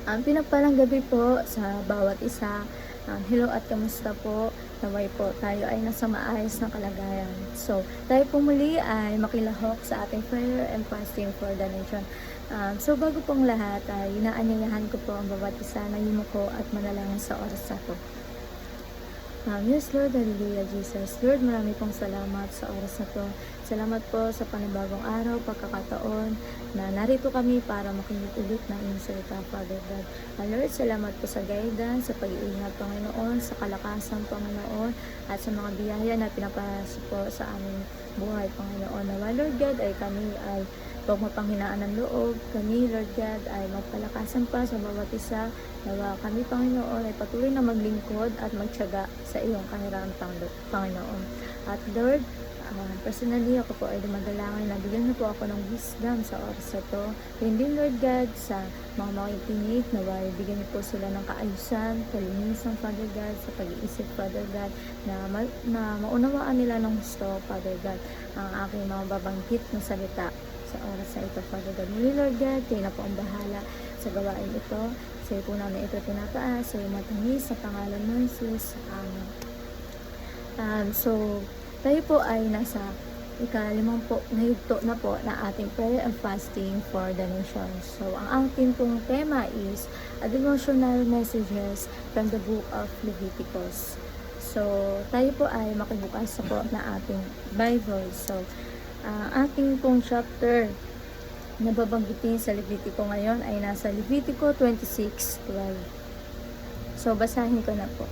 Pinagpalang gabi po sa bawat isa. Hello at kamusta po? Naway po tayo ay nasa maayos na kalagayan. So, tayo po muli ay makilahok sa ating prayer and fasting for the nation. So, bago pong lahat ay inaanyayahan ko po ang bawat isa na yumuko at manalangin sa oras na to. Yes, Lord, hallelujah, Jesus. Lord, marami pong salamat sa oras na to. Salamat po sa panibagong araw, pagkakataon na narito kami para makinig ulit ng inyong salita, Father God. Lord, salamat po sa guidance, sa pag-iingat, Panginoon, sa kalakasan, Panginoon, at sa mga biyaya na pinapasa po sa aming buhay, Panginoon. Nawa, Lord God, ay kami ay huwag mapanghinaan ng loob. Kami, Lord God, ay magpalakasan pa sa bawat isa. Nawa kami, Panginoon, ay patuloy na maglingkod at magtiyaga sa iyong kahirapan, Panginoon. At Lord, personally, ako po ay dumadalangin na bigyan niyo po ako ng wisdom sa oras na to. And din, Lord God, sa mga makikinig, nawa bigyan niyo po sila ng kaayusan, kalinisan, Father God, sa pag-iisip, Father God, na maunawaan nila ng gusto, Father God, ang aking mga babanggit na salita sa oras na ito, Father God. Muli, Lord God, kayo na po ang bahala sa gawain ito. Sa iyo po namin ito tinataas, sa iyo matamis, sa pangalan ng Jesus. Amen. So, tayo po ay nasa ika-5 po na yugto na po na ating prayer and fasting for the nation. So, ang ating pong tema is a devotional messages from the book of Leviticus. So, tayo po ay makibukas po na ating Bible. So, ating pong chapter na babanggitin sa Levitico ngayon ay nasa Levitico 26:12. So, basahin ko na po.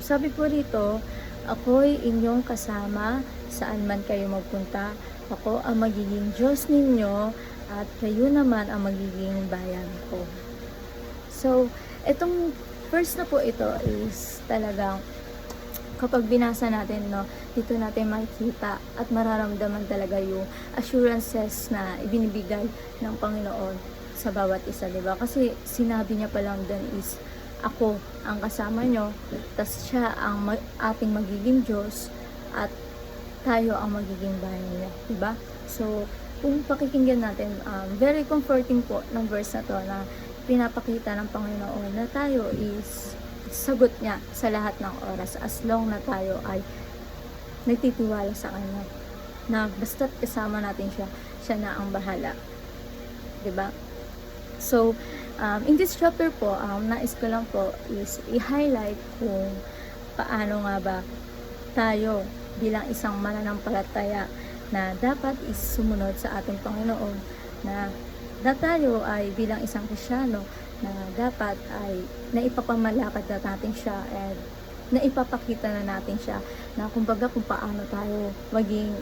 Sabi po rito, ako'y inyong kasama saan man kayo magpunta. Ako ang magiging Diyos ninyo at kayo naman ang magiging bayan ko. So, itong verse na po ito is talagang kapag binasa natin, no, dito natin makikita at mararamdaman talaga yung assurances na ibinibigay ng Panginoon sa bawat isa, diba? Kasi sinabi niya pa lang dun is, ako ang kasama nyo, tas siya ang ating magiging Diyos, at tayo ang magiging bayan niya, diba? So, kung pakikinggan natin, very comforting po ng verse na to na pinapakita ng Panginoon na tayo is sagot niya sa lahat ng oras as long na tayo ay nagtitiwala sa Kanya, na basta't kasama natin siya, siya na ang bahala, diba? So, in this chapter po, nais ko lang po is i-highlight kung paano nga ba tayo bilang isang mananampalataya na dapat is sumunod sa ating Panginoon, na tayo ay bilang isang Kristyano na dapat ay naipapamalakad na natin siya and naipapakita na natin siya na kumbaga kung paano tayo maging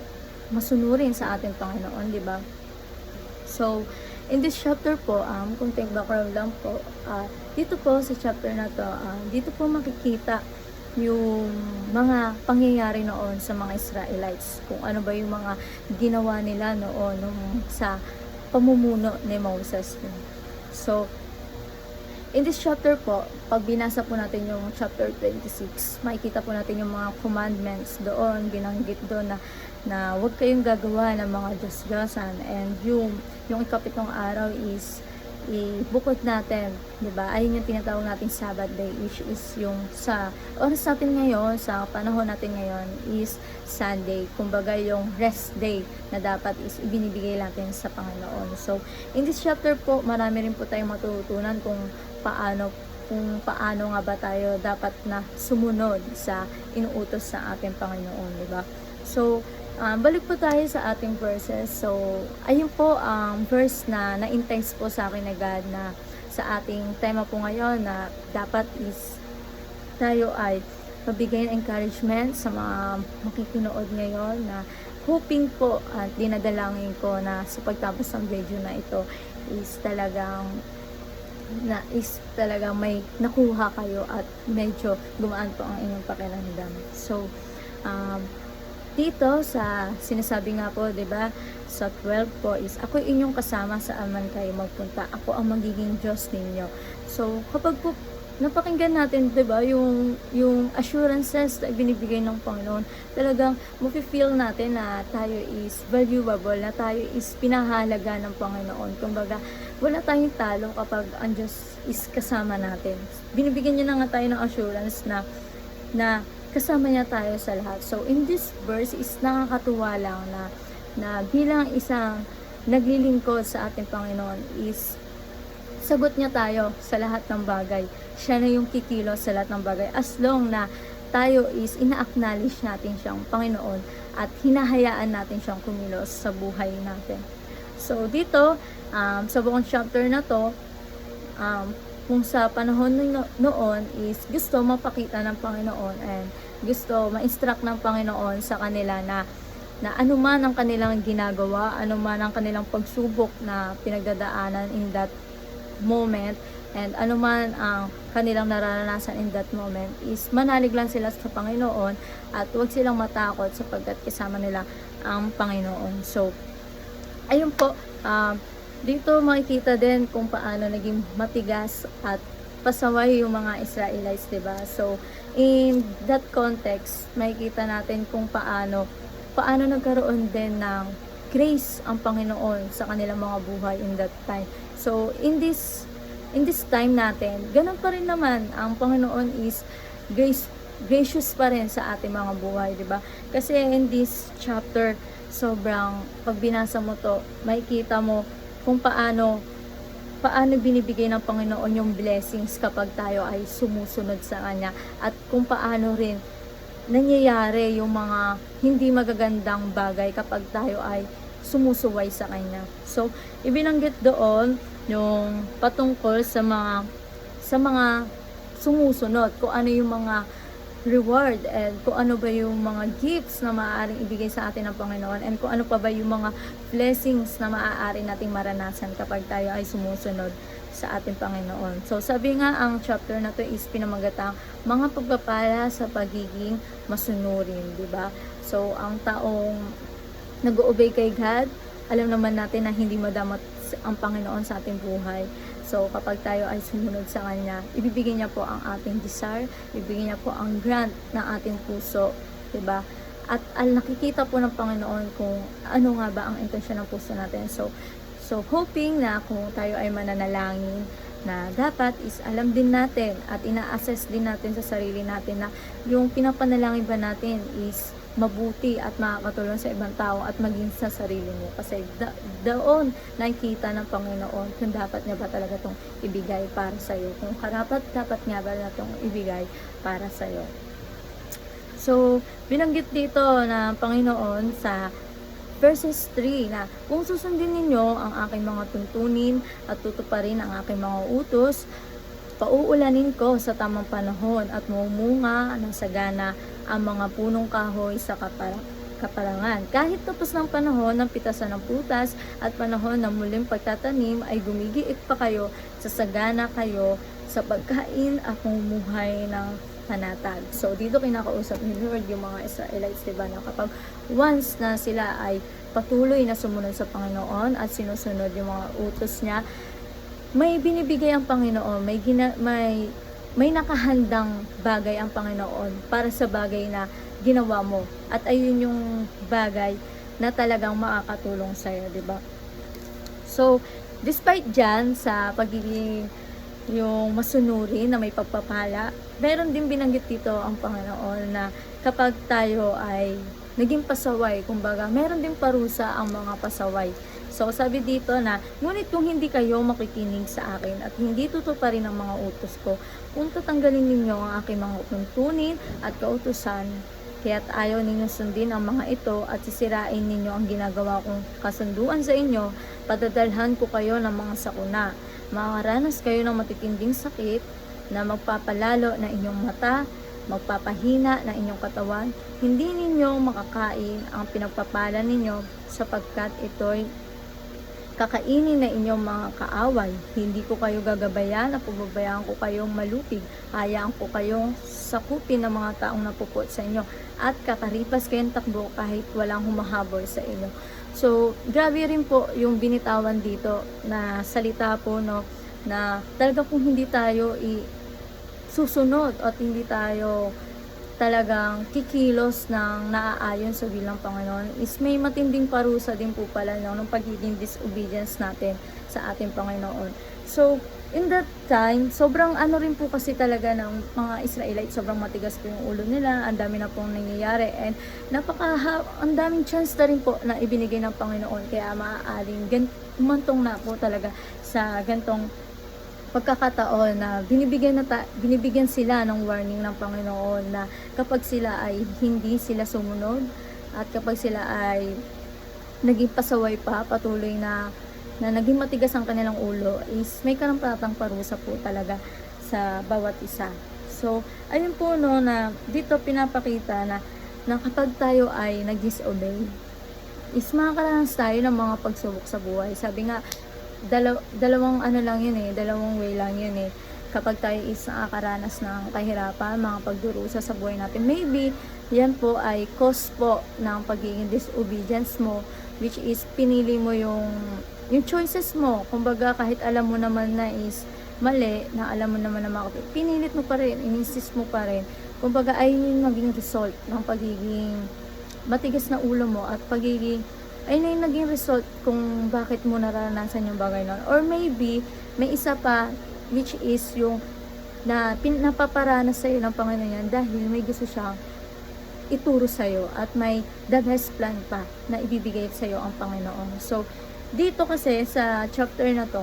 masunurin sa ating Panginoon, di ba? So, in this chapter po, kunting background lang po, dito po sa chapter na to, dito po makikita yung mga pangyayari noon sa mga Israelites, kung ano ba yung mga ginawa nila noon sa pamumuno ni Moses. So, in this chapter po, pag binasa po natin yung chapter 26, makikita po natin yung mga commandments doon, binanggit doon na huwag kayong gagawa ng mga Diyos-Diyosan, and yung ikapitong araw is ibukod natin, di ba? Ayun yung tinatawag nating Sabbath day, which is yung sa oras natin ngayon, sa panahon natin ngayon is Sunday. Kumbaga yung rest day na dapat is ibinibigay natin sa Panginoon. So, in this chapter po, marami rin po tayong matututunan kung paano nga ba tayo dapat na sumunod sa inuutos sa ating Panginoon, di ba? So, balik po tayo sa ating verses. So, ayun po ang verse na na-intense po sa akin na God na sa ating tema po ngayon na dapat is tayo ay mabigay ng encouragement sa mga makikinood ngayon, na hoping po at dinadalangin ko na sa pagtapos ng video na ito is talagang may nakuha kayo at medyo gumaan po ang inyong pakiramdam. So, dito sa sinasabi nga po, 'di ba, sa 12 po is ako inyong kasama saan man kayo magpunta. Ako ang magiging Diyos ninyo. So, kapag po napakinggan natin, 'di ba, yung assurances na binibigay ng Panginoon, talagang mafe-feel natin na tayo is valuable, na tayo is pinahalaga ng Panginoon. Kumbaga, wala tayong talo kapag ang Diyos is kasama natin. Binibigyan niya na nga tayo ng assurance na kasama niya tayo sa lahat. So, in this verse is nakakatuwa lang na bilang isang naglilingkod sa ating Panginoon is sagot niya tayo sa lahat ng bagay. Siya na yung kikilos sa lahat ng bagay as long na tayo is ina-acknowledge natin siyang Panginoon at hinahayaan natin siyang kumilos sa buhay natin. So dito, sa buong chapter na to, kung sa panahon noon is gusto mapakita ng Panginoon and gusto ma-instruct ng Panginoon sa kanila na anuman ang kanilang ginagawa, anuman ang kanilang pagsubok na pinagdadaanan in that moment, and anuman ang kanilang nararanasan in that moment is manalig lang sila sa Panginoon at huwag silang matakot sapagkat kasama nila ang Panginoon. So, ayun po, dito makikita din kung paano naging matigas at pasaway yung mga Israelites, diba? So, in that context, makikita natin kung paano nagkaroon din ng grace ang Panginoon sa kanilang mga buhay in that time. So, in this time natin, ganun pa rin naman, ang Panginoon is gracious pa rin sa ating mga buhay, di ba? Kasi in this chapter, sobrang, pag binasa mo to, makikita mo kung paano binibigay ng Panginoon yung blessings kapag tayo ay sumusunod sa Kanya, at kung paano rin nangyayari yung mga hindi magagandang bagay kapag tayo ay sumusuway sa Kanya. So, ibinanggit doon yung patungkol sa mga sumusunod, kung ano yung mga reward and kung ano ba yung mga gifts na maaaring ibigay sa atin ng Panginoon, and kung ano pa ba yung mga blessings na maaari nating maranasan kapag tayo ay sumusunod sa ating Panginoon. So, sabi nga, ang chapter na to is pinamagatang mga pagpapala sa pagiging masunurin, di ba? So, ang taong nag-obey kay God, alam naman natin na hindi madamot ang Panginoon sa ating buhay. So, kapag tayo ay sumunod sa Kanya, ibibigay niya po ang ating desire, ibibigay niya po ang grant ng ating puso, diba? At nakikita po ng Panginoon kung ano nga ba ang intensyon ng puso natin. So hoping na kung tayo ay mananalangin, na dapat is alam din natin at ina-assess din natin sa sarili natin na yung pinapanalangin ba natin is mabuti at makakatulong sa ibang tao at maging sa sarili mo. Kasi doon nakikita ng Panginoon kung dapat niya ba talaga itong ibigay para sa'yo. Kung dapat nga ba na itong ibigay para sa'yo. So, binanggit dito na Panginoon sa verses 3 na kung susundin ninyo ang aking mga tuntunin at tutuparin ang aking mga utos, pauulanin ko sa tamang panahon at mumunga ng sagana ang mga punong kahoy sa kaparangan. Kahit tapos ng panahon ng pitasan ng putas at panahon ng muling pagtatanim ay gumigiit pa kayo, sa sagana kayo sa pagkain at mumuhay ng panatag. So, dito kinakausap ni Lord yung mga Israelites, diba, na kapag once na sila ay patuloy na sumunod sa Panginoon at sinusunod yung mga utos niya, may binibigay ang Panginoon, may nakahandang bagay ang Panginoon para sa bagay na ginawa mo. At ayun yung bagay na talagang makakatulong sa'yo, diba? So, despite dyan sa pagiging yung masunurin na may pagpapala, meron din binanggit dito ang Panginoon na kapag tayo ay naging pasaway, kumbaga meron din parusa ang mga pasaway. So, sabi dito na, ngunit kung hindi kayo makikinig sa akin at hindi tutuparin ang mga utos ko, kung tatanggalin ninyo ang aking mga tuntunin at kautusan, kaya't ayaw ninyo sundin ang mga ito at sisirain ninyo ang ginagawa kong kasunduan sa inyo, padadalhan ko kayo ng mga sakuna. Makaranas kayo ng matitinding sakit na magpapalalo na inyong mata, magpapahina na inyong katawan. Hindi ninyo makakain ang pinagpapala ninyo sapagkat ito'y kakainin na inyong mga kaaway. Hindi ko kayo gagabayan at pababayaan ko kayong malupig. Hayaan ko kayong sakupin ng mga taong napupot sa inyo at kakaripas kayong takbo kahit walang humahabol sa inyo. So, grabe rin po yung binitawan dito na salita po, no, na talaga kung hindi tayo susunod at hindi tayo talagang kikilos ng naaayon sa bilang Panginoon, is may matinding parusa din po pala ng pagiging disobedience natin sa ating Panginoon. So, in that time, sobrang ano rin po kasi talaga ng mga Israelites, sobrang matigas po yung ulo nila, ang dami na pong nangyayari, and ang daming chance na rin po na ibinigay ng Panginoon, kaya maaaring umantong na po talaga sa gantong pagkakataon na binibigyan sila ng warning ng Panginoon na kapag sila ay hindi sila sumunod at kapag sila ay naging pasaway pa, patuloy na naging matigas ang kanilang ulo, is may karampatang parusa po talaga sa bawat isa. So, ayun po no, na dito pinapakita na kapag tayo ay nag-disobey, is makakaranas tayo ng mga pagsubok sa buhay. Sabi nga, dalawang ano lang yun dalawang way lang yun kapag tayo is nakakaranas ng kahirapan, mga pagdurusa sa buhay natin. Maybe, yan po ay cause po ng pagiging disobedience mo, which is pinili mo yung choices mo. Kumbaga, kahit alam mo naman na is mali, na alam mo naman na pinilit mo pa rin, insist mo pa rin. Kumbaga, ayun yung maging result ng pagiging matigas na ulo mo at pagiging ayun na yung naging result kung bakit mo naranasan yung bagay nun. Or maybe, may isa pa, which is yung napaparanas sa'yo ng Panginoon yan dahil may gusto siyang ituro sa'yo at may the best plan pa na ibibigay sa'yo ang Panginoon. So, dito kasi sa chapter na to,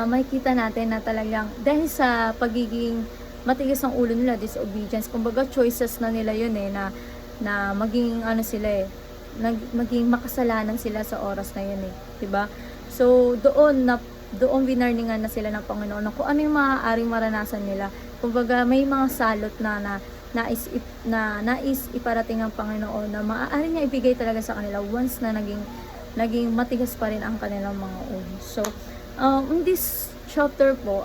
makikita natin na talagang dahil sa pagiging matigas ng ulo nila, disobedience, kumbaga choices na nila yun na maging ano sila maging makasalanan sila sa oras na yun 'di ba? So doon winarningan na sila ng Panginoon na kung ano yung maaaring maranasan nila. Kumbaga may mga salot na nais iparating ng Panginoon na maaari niya ibigay talaga sa kanila once na naging matigas pa rin ang kanilang mga ulo. So in this chapter po,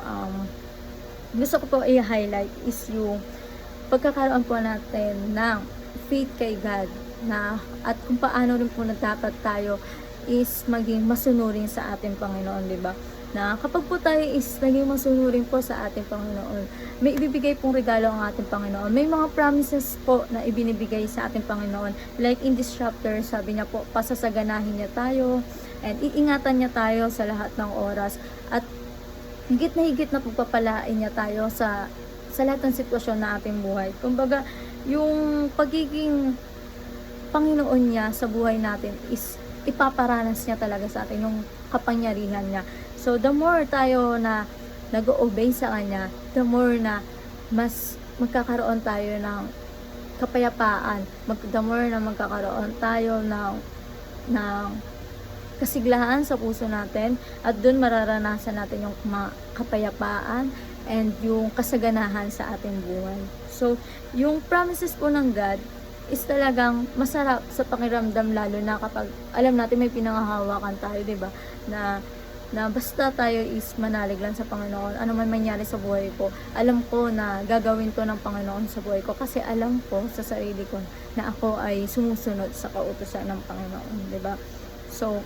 gusto ko po i-highlight is yung pagkakaroon po natin ng faith kay God at kung paano rin po na dapat tayo is maging masunurin sa ating Panginoon, di ba? Na kapag po tayo is naging masunurin po sa ating Panginoon, may ibibigay pong regalo ang ating Panginoon. May mga promises po na ibinibigay sa ating Panginoon. Like in this chapter, sabi niya po, pasasaganahin niya tayo and iingatan niya tayo sa lahat ng oras at higit na pagpapalain niya tayo sa lahat ng sitwasyon na ating buhay. Kumbaga, yung pagiging Panginoon niya sa buhay natin is ipaparanas niya talaga sa atin yung kapangyarihan niya. So, the more tayo na nag-obey sa Kanya, the more na mas magkakaroon tayo ng kapayapaan, the more na magkakaroon tayo ng kasiglahan sa puso natin at dun mararanasan natin yung kapayapaan and yung kasaganahan sa ating buhay. So, yung promises po ng God is talagang masarap sa pakiramdam, lalo na kapag alam natin may pinanghahawakan tayo, 'di ba? Na basta tayo is manalig lang sa Panginoon, ano man mangyari sa buhay ko, alam ko na gagawin to ng Panginoon sa buhay ko kasi alam ko sa sarili ko na ako ay sumusunod sa kautusan ng Panginoon, 'di ba? So,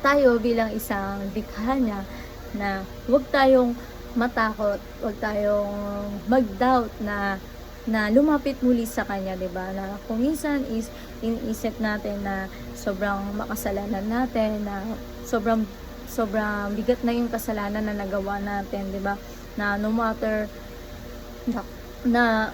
tayo bilang isang dikha niya na huwag tayong matakot, huwag tayong mag-doubt na lumapit muli sa Kanya, 'di ba? Na kung minsan is iniisip natin na sobrang makasalanan natin, na sobrang bigat na yung kasalanan na nagawa natin, 'di ba? Na no matter na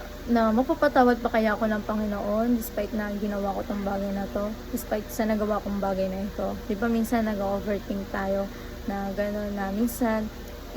mapapatawad pa kaya ako ng Panginoon despite na ginawa ko tong bagay na to, despite sa nagawa kong bagay na ito. 'Di ba minsan nag-overthink tayo na gano'n, na minsan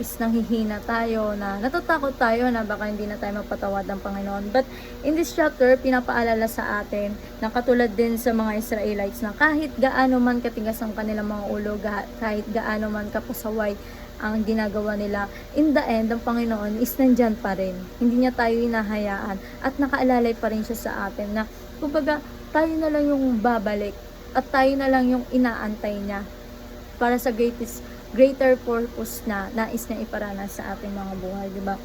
is nanghihina tayo, na natatakot tayo na baka hindi na tayo mapatawad ng Panginoon. But in this chapter, pinapaalala sa atin na katulad din sa mga Israelites na kahit gaano man katigas ang kanilang mga ulo, kahit gaano man kapasaway ang ginagawa nila, in the end, ang Panginoon is nandyan pa rin. Hindi niya tayo hinahayaan at nakaalalay pa rin siya sa atin na kumbaga tayo na lang yung babalik at tayo na lang yung inaantay niya para sa greater purpose na nais niya iparanas sa ating mga buhay, di ba?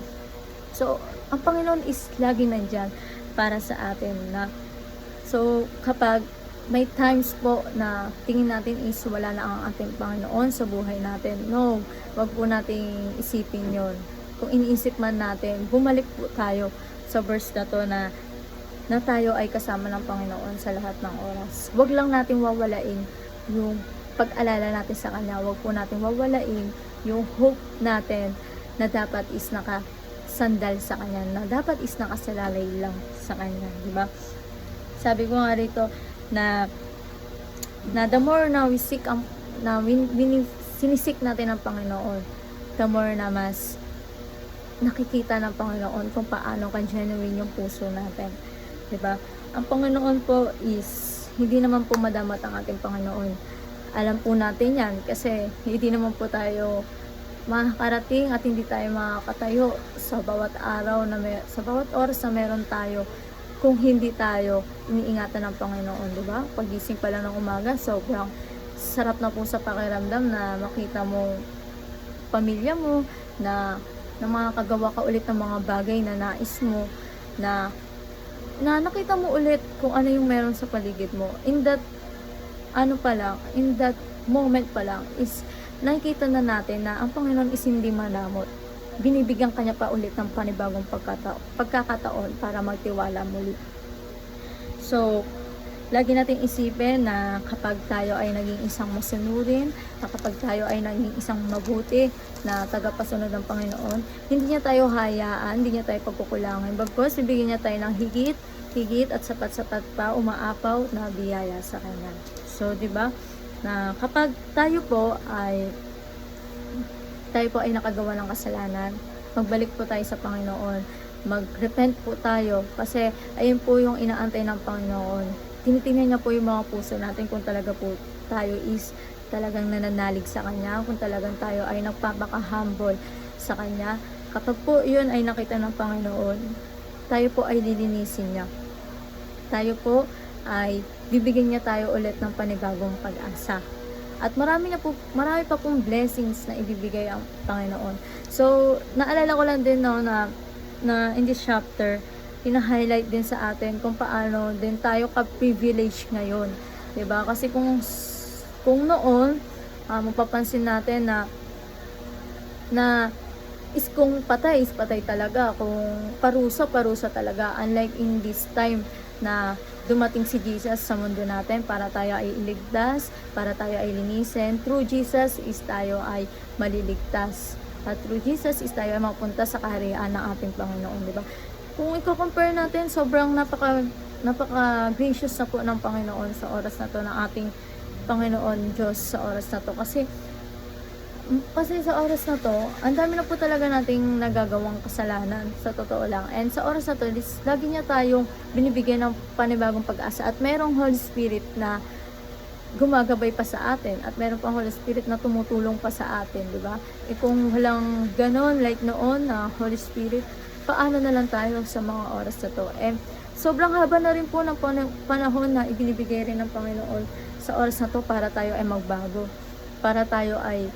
So, ang Panginoon is laging nandyan para sa atin na so, kapag may times po na tingin natin is wala na ang ating Panginoon sa buhay natin, no, wag po nating isipin yon. kung iniisip man natin, bumalik po tayo sa verse na to na tayo ay kasama ng Panginoon sa lahat ng oras. Huwag lang natin wawalain yung pag-alala natin sa Kanya. Huwag po natin wawalain yung hope natin na dapat is nakasandal sa Kanya, na dapat is nakasalalay lang sa Kanya, di ba? Sabi ko nga rito na the more na we seek sinisik natin ang Panginoon, the more na mas nakikita ng Panginoon kung paano ka-genuine yung puso natin. Diba? Ang Panginoon po is, hindi naman po madamat ang ating Panginoon. Alam po natin yan kasi hindi naman po tayo makakarating at hindi tayo makakatayo sa bawat araw, sa bawat oras na meron tayo kung hindi tayo iniingatan ng Panginoon, di ba? Pagising pa lang ng umaga, sobrang sarap na po sa pakiramdam na makita mo pamilya mo, na makakagawa ka ulit ng mga bagay na nais mo, na nakita mo ulit kung ano yung meron sa paligid mo. In that moment pa lang is nakikita na natin na ang Panginoon is hindi manamot. Binibigyan kanya pa ulit ng panibagong pagkakataon para magtiwala muli. So, lagi nating isipin na kapag tayo ay naging isang masunurin, na kapag tayo ay naging isang mabuti na tagapasunod ng Panginoon, hindi niya tayo hayaan, hindi niya tayo pagkukulangan. Bagkus, bibigyan niya tayo ng higit at sapat-sapat pa umaapaw na biyaya sa Kanya. So, di ba? Na kapag tayo po ay nakagawa ng kasalanan, magbalik po tayo sa Panginoon, mag-repent po tayo, kasi ayun po yung inaantay ng Panginoon. Tinitingnan niya po yung mga puso natin kung talaga po tayo is talagang nananalig sa Kanya, kung talagang tayo ay nagpapaka-humble sa Kanya. Kapag po yun ay nakita ng Panginoon, tayo po ay lilinisin niya. Tayo po ay bibigyan niya tayo ulit ng panibagong pag-asa. At marami pa pong blessings na ibibigay ang Panginoon. So, naalala ko lang din na in this chapter, hina-highlight din sa atin kung paano din tayo ka-privilege ngayon. 'Di ba? Kasi kung noon, mapapansin natin na kung patay, is patay talaga. Kung parusa talaga. Unlike in this time na dumating si Jesus sa mundo natin para tayo ay iligtas, para tayo ay linisin. Through Jesus is tayo ay maliligtas. At through Jesus is tayo ay mapunta sa kaharian ng ating Panginoon, di ba? Kung i-compare natin, sobrang napaka-gracious na po ng Panginoon sa oras na to, ng ating Panginoon Diyos sa oras na to. Kasi sa oras na to, ang dami na po talaga nating nagagawang kasalanan, sa totoo lang. And sa oras na to, lagi niya tayong binibigyan ng panibagong pag-asa. At mayroong Holy Spirit na gumagabay pa sa atin. At mayroong pang Holy Spirit na tumutulong pa sa atin, di ba? Kung walang ganon, like noon, na Holy Spirit, paano na lang tayo sa mga oras na to? Sobrang haba na rin po ng panahon na ibinibigay rin ng Panginoon sa oras na to para tayo ay magbago. Para tayo ay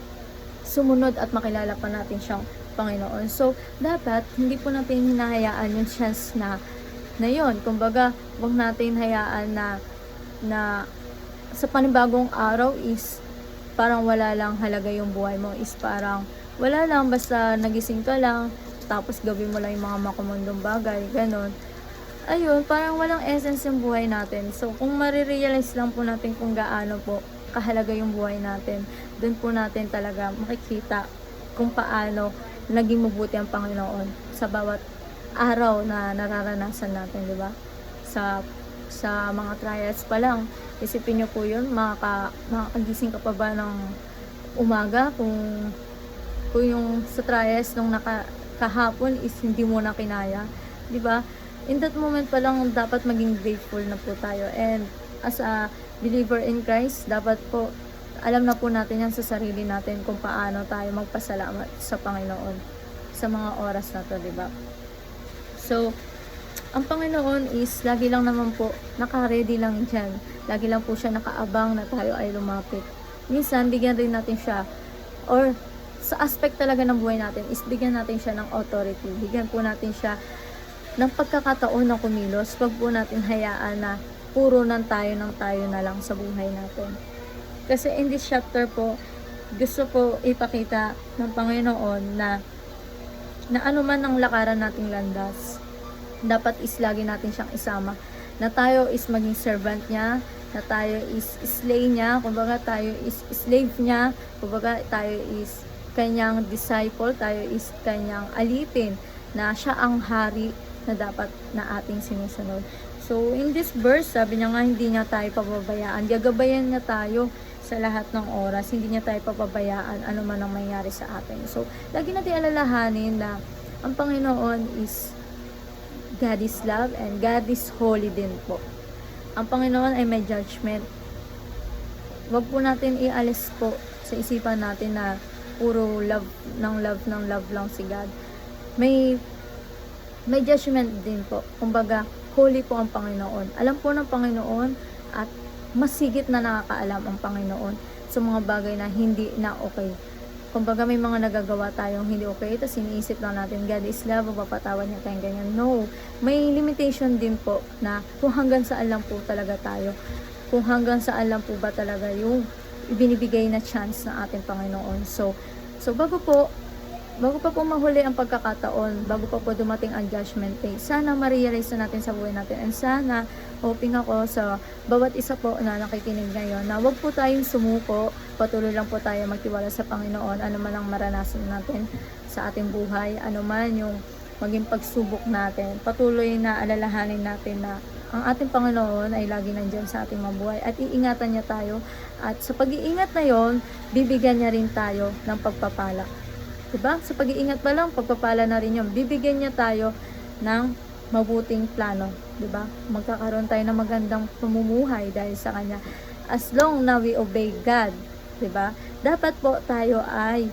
sumunod at makilala pa natin siyang Panginoon. So, dapat hindi po natin hinahayaan yung chance na yun. Kumbaga, huwag natin hayaan na sa panibagong araw is parang wala lang halaga yung buhay mo. Is parang wala lang, basta nagising ka lang, tapos gawin mo lang yung mga makumundong bagay, ganon. Ayun, parang walang essence yung buhay natin. So, kung marirealize lang po natin kung gaano po kahalaga yung buhay natin, doon po natin talaga makikita kung paano naging mabuti ang Panginoon sa bawat araw na nararanasan natin, di ba? Sa mga trials pa lang, isipin nyo po yun, makakagising ka pa ba ng umaga kung yung sa trials nung kahapon is hindi mo na kinaya, di ba? In that moment pa lang, dapat maging grateful na po tayo. And as a believer in Christ, dapat po alam na po natin yan sa sarili natin kung paano tayo magpasalamat sa Panginoon sa mga oras na to, di ba? So, ang Panginoon is lagi lang naman po naka-ready lang dyan. Lagi lang po siya nakaabang na tayo ay lumapit. Minsan, bigyan rin natin siya, or sa aspect talaga ng buhay natin, is bigyan natin siya ng authority. Bigyan po natin siya ng pagkakataon na kumilos. Wag po natin hayaan na puro tayo na lang sa buhay natin. Kasi in this chapter po, gusto po ipakita ng Panginoon na na ano man ang lakaran nating landas, dapat is lagi natin siyang isama. Na tayo is maging servant niya, na tayo is slave niya, kumbaga tayo is slave niya, kumbaga tayo is kanyang disciple, tayo is kanyang alipin, na siya ang hari na dapat na ating sinusunod. So, in this verse, sabi niya nga hindi niya tayo pababayaan. Gagabayan niya tayo sa lahat ng oras. Hindi niya tayo pababayaan ano man ang mangyari sa atin. So, lagi natin alalahanin na ang Panginoon is God is love and God is holy din po. Ang Panginoon ay may judgment. Wag po natin ialis po sa isipan natin na puro love lang si God. May judgment din po. Kumbaga, holy po ang Panginoon. Alam po ng Panginoon at masigit na nakakaalam ang Panginoon sa mga bagay na hindi na okay. Kumbaga may mga nagagawa tayong hindi okay, tapos iniisip lang natin, God is love, mapapatawad niya tayong ganyan. No, may limitation din po na kung hanggang saan lang po talaga tayo. Kung hanggang saan lang po ba talaga yung ibinibigay na chance ng ating Panginoon. So bago pa po mahuli ang pagkakataon, bago pa po dumating ang judgment day, sana ma-realize na natin sa buhay natin. And sana, hoping ako sa bawat isa po na nakikinig ngayon, na wag po tayong sumuko, patuloy lang po tayo magtiwala sa Panginoon, ano man ang maranasan natin sa ating buhay, ano man yung maging pagsubok natin, patuloy na alalahanin natin na ang ating Panginoon ay lagi nandiyan sa ating mabuhay at iingatan niya tayo. At sa pag-iingat na yon, bibigyan niya rin tayo ng pagpapala. Diba? Sa pag-iingat pa lang, pagpapala na rin yun. Bibigyan niya tayo ng mabuting plano. Diba? Magkakaroon tayo ng magandang pamumuhay dahil sa Kanya. As long na we obey God, diba? Dapat po tayo ay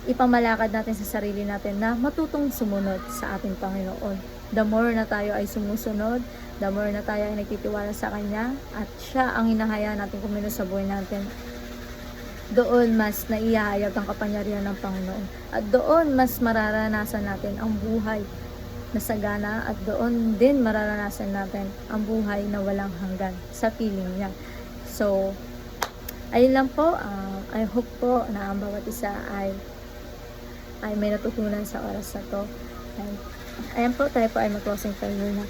ipamalakad natin sa sarili natin na matutong sumunod sa ating Panginoon. The more na tayo ay sumusunod, the more na tayo ay nagtitiwala sa Kanya, at siya ang hinahayaan natin kumilos sa buhay natin, doon mas naihahayag ang kapangyarihan ng Panginoon. At doon mas mararanasan natin ang buhay na sagana, at doon din mararanasan natin ang buhay na walang hanggan sa piling niya. So, ayun lang po. I hope po na ang bawat isa ay may natutunan sa oras na to. And ayan po, tayo po ay mag-closing prayer na.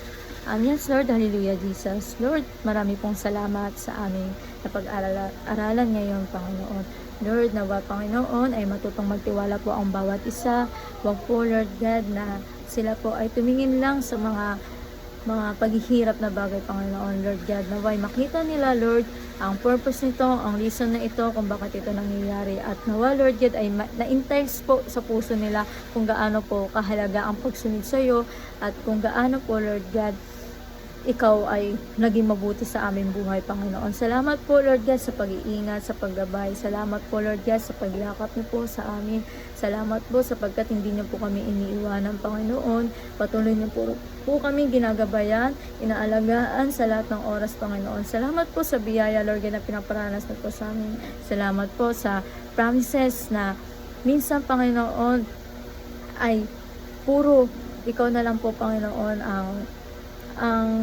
Yes, Lord, hallelujah, Jesus. Lord, marami pong salamat sa aming napag-aralan ngayon, Panginoon. Lord, nawa, Panginoon, ay matutong magtiwala po ang bawat isa. Huwag po, Lord God, na sila po ay tumingin lang sa mga paghihirap na bagay, Panginoon, Lord God. Naway makita nila, Lord, ang purpose nito, ang reason na ito, kung bakit ito nangyayari. At nawa, Lord God, ay na-intense po sa puso nila kung gaano po kahalaga ang pagsunod sa iyo, at kung gaano po, Lord God, ikaw ay naging mabuti sa aming buhay, Panginoon. Salamat po, Lord God, sa pag-iingat, sa paggabay. Salamat po, Lord God, sa pagyakap niyo po sa amin. Salamat po sapagkat hindi niyo po kami iniiwanan, Panginoon. Patuloy niyo po kami ginagabayan, inaalagaan sa lahat ng oras, Panginoon. Salamat po sa biyaya, Lord God, na pinaparanas na po sa amin. Salamat po sa promises na minsan, Panginoon, ay puro ikaw na lang po, Panginoon, ang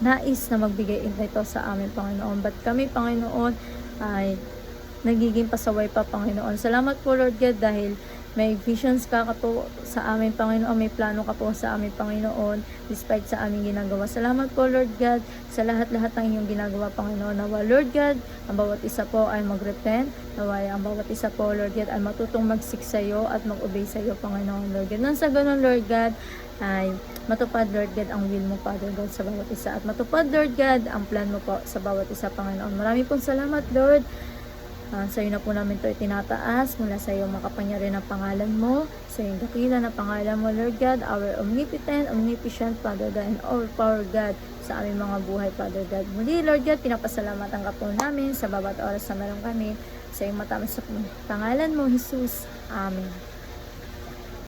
nais na magbigay ito sa amin, Panginoon. But kami, Panginoon, ay nagiging pasaway pa, Panginoon. Salamat po, Lord God, dahil may visions ka po sa amin, Panginoon. May plano ka po sa amin, Panginoon, despite sa aming ginagawa. Salamat po, Lord God, sa lahat-lahat ng inyong ginagawa, Panginoon. Nawa, Lord God, ang bawat isa po ay mag-repent. Nawa, ang bawat isa po, Lord God, ay matutong mag-seek sa iyo at mag-obey sa iyo, Panginoon, Lord God. Nang sa ganun, Lord God, ay matupad, Lord God, ang will mo, Father God, sa bawat isa. At matupad, Lord God, ang plan mo po sa bawat isa, Panginoon. Marami pong salamat, Lord. Sa iyo na po namin ito itinataas. Mula sa iyo makapangyarihan ang pangalan mo. Sa iyong dakila na pangalan mo, Lord God, our omnipotent, omniscient, Father God, and all power, God, sa aming mga buhay, Father God. Muli, Lord God, pinapasalamatan ka po namin sa bawat oras na meron kami. Sa iyong matamis sa pangalan mo, Jesus. Amen.